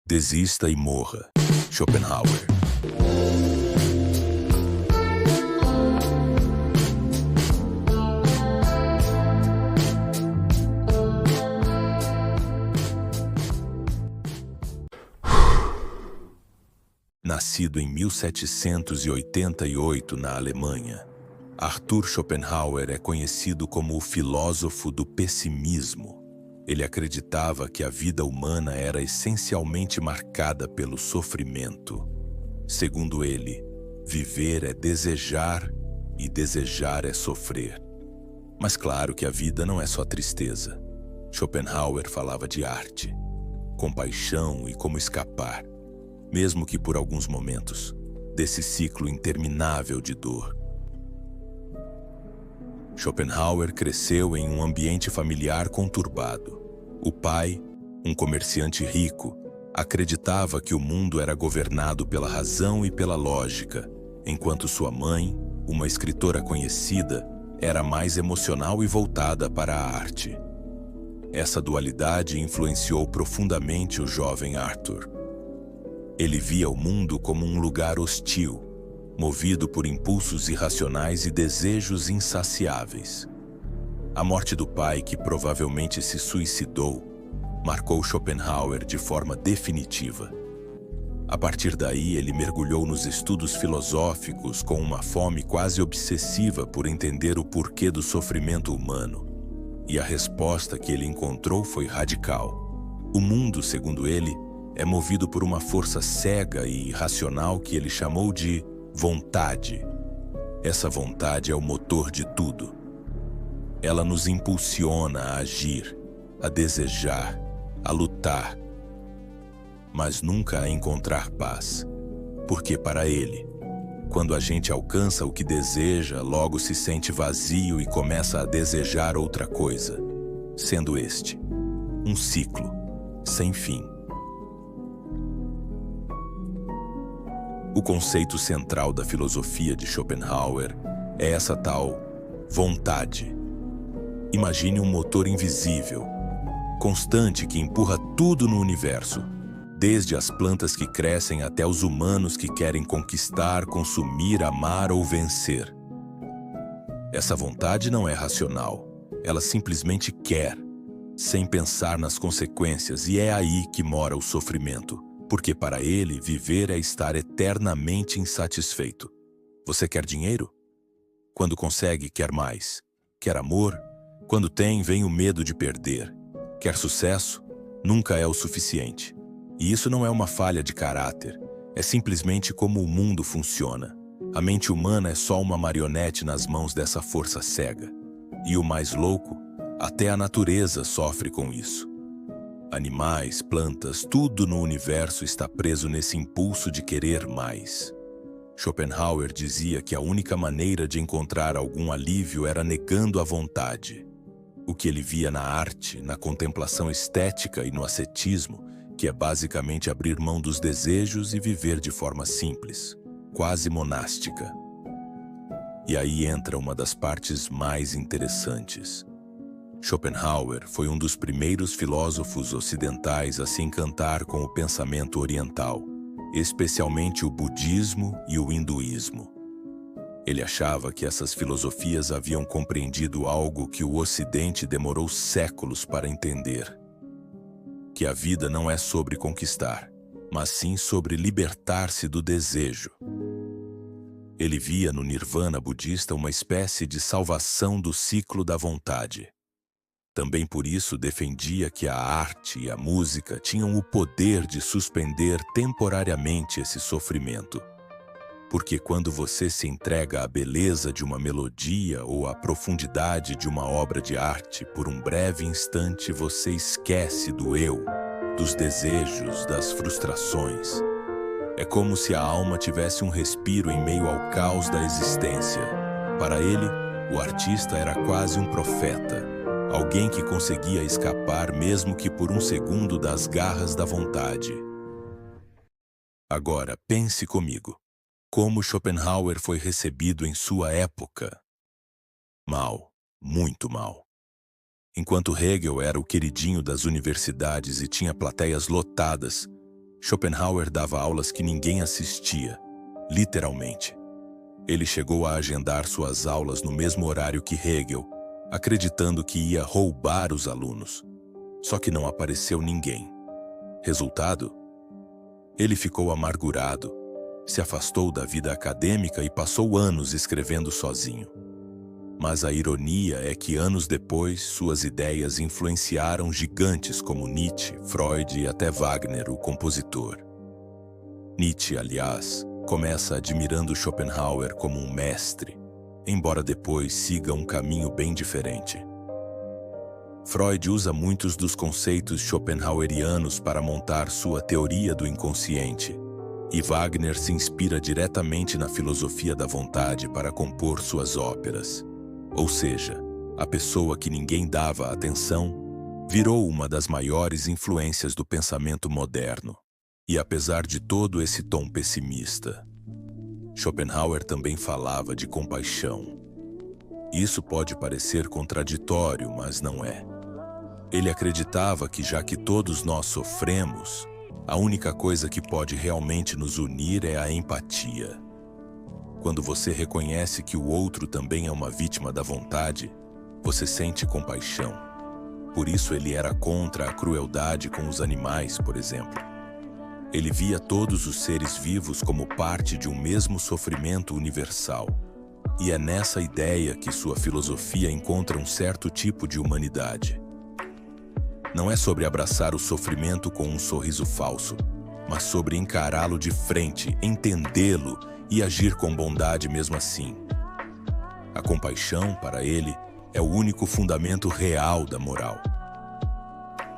Desista e morra. Schopenhauer. Nascido em 1788 na Alemanha, Arthur Schopenhauer é conhecido como o filósofo do pessimismo. Ele acreditava que a vida humana era essencialmente marcada pelo sofrimento. Segundo ele, viver é desejar e desejar é sofrer. Mas claro que a vida não é só tristeza. Schopenhauer falava de arte, compaixão e como escapar, mesmo que por alguns momentos, desse ciclo interminável de dor. Schopenhauer cresceu em um ambiente familiar conturbado. O pai, um comerciante rico, acreditava que o mundo era governado pela razão e pela lógica, enquanto sua mãe, uma escritora conhecida, era mais emocional e voltada para a arte. Essa dualidade influenciou profundamente o jovem Arthur. Ele via o mundo como um lugar hostil, movido por impulsos irracionais e desejos insaciáveis. A morte do pai, que provavelmente se suicidou, marcou Schopenhauer de forma definitiva. A partir daí, ele mergulhou nos estudos filosóficos com uma fome quase obsessiva por entender o porquê do sofrimento humano. E a resposta que ele encontrou foi radical. O mundo, segundo ele, é movido por uma força cega e irracional que ele chamou de vontade. Essa vontade é o motor de tudo. Ela nos impulsiona a agir, a desejar, a lutar, mas nunca a encontrar paz. Porque para ele, quando a gente alcança o que deseja, logo se sente vazio e começa a desejar outra coisa, sendo este um ciclo sem fim. O conceito central da filosofia de Schopenhauer é essa tal vontade. Imagine um motor invisível, constante que empurra tudo no universo, desde as plantas que crescem até os humanos que querem conquistar, consumir, amar ou vencer. Essa vontade não é racional, ela simplesmente quer, sem pensar nas consequências, e é aí que mora o sofrimento. Porque para ele, viver é estar eternamente insatisfeito. Você quer dinheiro? Quando consegue, quer mais. Quer amor? Quando tem, vem o medo de perder. Quer sucesso? Nunca é o suficiente. E isso não é uma falha de caráter. É simplesmente como o mundo funciona. A mente humana é só uma marionete nas mãos dessa força cega. E o mais louco, até a natureza sofre com isso. Animais, plantas, tudo no universo está preso nesse impulso de querer mais. Schopenhauer dizia que a única maneira de encontrar algum alívio era negando a vontade. O que ele via na arte, na contemplação estética e no ascetismo, que é basicamente abrir mão dos desejos e viver de forma simples, quase monástica. E aí entra uma das partes mais interessantes. Schopenhauer foi um dos primeiros filósofos ocidentais a se encantar com o pensamento oriental, especialmente o budismo e o hinduísmo. Ele achava que essas filosofias haviam compreendido algo que o Ocidente demorou séculos para entender: que a vida não é sobre conquistar, mas sim sobre libertar-se do desejo. Ele via no nirvana budista uma espécie de salvação do ciclo da vontade. Também por isso defendia que a arte e a música tinham o poder de suspender temporariamente esse sofrimento. Porque quando você se entrega à beleza de uma melodia ou à profundidade de uma obra de arte, por um breve instante você esquece do eu, dos desejos, das frustrações. É como se a alma tivesse um respiro em meio ao caos da existência. Para ele, o artista era quase um profeta. Alguém que conseguia escapar, mesmo que por um segundo, das garras da vontade. Agora, pense comigo. Como Schopenhauer foi recebido em sua época? Mal, muito mal. Enquanto Hegel era o queridinho das universidades e tinha plateias lotadas, Schopenhauer dava aulas que ninguém assistia, literalmente. Ele chegou a agendar suas aulas no mesmo horário que Hegel, acreditando que ia roubar os alunos. Só que não apareceu ninguém. Resultado? Ele ficou amargurado, se afastou da vida acadêmica e passou anos escrevendo sozinho. Mas a ironia é que anos depois, suas ideias influenciaram gigantes como Nietzsche, Freud e até Wagner, o compositor. Nietzsche, aliás, começa admirando Schopenhauer como um mestre, embora depois siga um caminho bem diferente. Freud usa muitos dos conceitos schopenhauerianos para montar sua teoria do inconsciente, e Wagner se inspira diretamente na filosofia da vontade para compor suas óperas. Ou seja, a pessoa que ninguém dava atenção virou uma das maiores influências do pensamento moderno. E apesar de todo esse tom pessimista, Schopenhauer também falava de compaixão. Isso pode parecer contraditório, mas não é. Ele acreditava que, já que todos nós sofremos, a única coisa que pode realmente nos unir é a empatia. Quando você reconhece que o outro também é uma vítima da vontade, você sente compaixão. Por isso ele era contra a crueldade com os animais, por exemplo. Ele via todos os seres vivos como parte de um mesmo sofrimento universal. E é nessa ideia que sua filosofia encontra um certo tipo de humanidade. Não é sobre abraçar o sofrimento com um sorriso falso, mas sobre encará-lo de frente, entendê-lo e agir com bondade mesmo assim. A compaixão, para ele, é o único fundamento real da moral.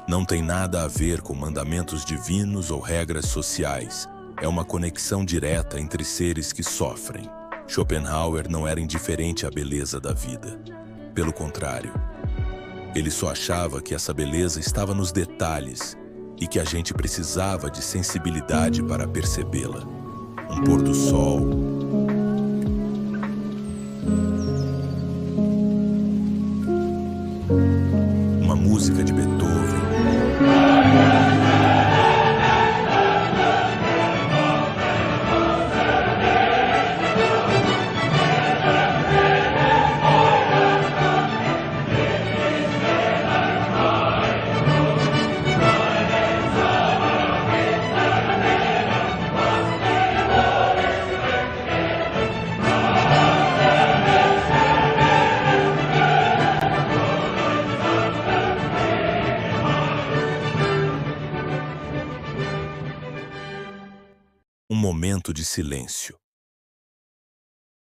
Não tem nada a ver com mandamentos divinos ou regras sociais. É uma conexão direta entre seres que sofrem. Schopenhauer não era indiferente à beleza da vida. Pelo contrário, ele só achava que essa beleza estava nos detalhes e que a gente precisava de sensibilidade para percebê-la. Um pôr do sol, uma música de Beethoven, um momento de silêncio.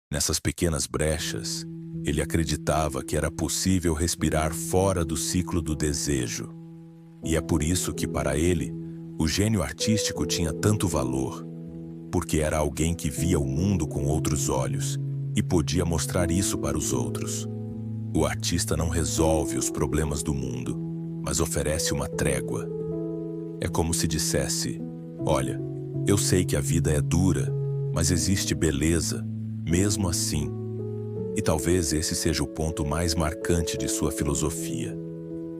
Nessas pequenas brechas, ele acreditava que era possível respirar fora do ciclo do desejo. E é por isso que, para ele, o gênio artístico tinha tanto valor, porque era alguém que via o mundo com outros olhos e podia mostrar isso para os outros. O artista não resolve os problemas do mundo, mas oferece uma trégua. É como se dissesse: olha, eu sei que a vida é dura, mas existe beleza, mesmo assim. E talvez esse seja o ponto mais marcante de sua filosofia.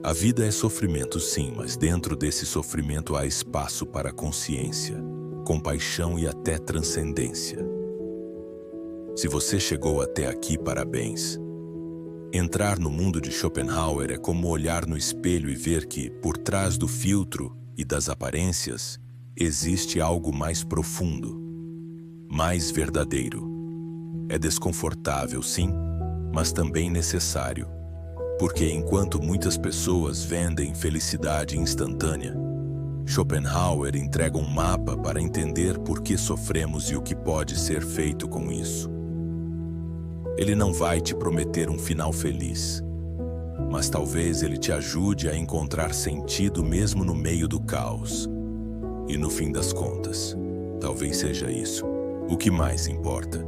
A vida é sofrimento, sim, mas dentro desse sofrimento há espaço para consciência, compaixão e até transcendência. Se você chegou até aqui, parabéns. Entrar no mundo de Schopenhauer é como olhar no espelho e ver que, por trás do filtro e das aparências, existe algo mais profundo, mais verdadeiro. É desconfortável, sim, mas também necessário. Porque enquanto muitas pessoas vendem felicidade instantânea, Schopenhauer entrega um mapa para entender por que sofremos e o que pode ser feito com isso. Ele não vai te prometer um final feliz, mas talvez ele te ajude a encontrar sentido mesmo no meio do caos. E no fim das contas, talvez seja isso o que mais importa.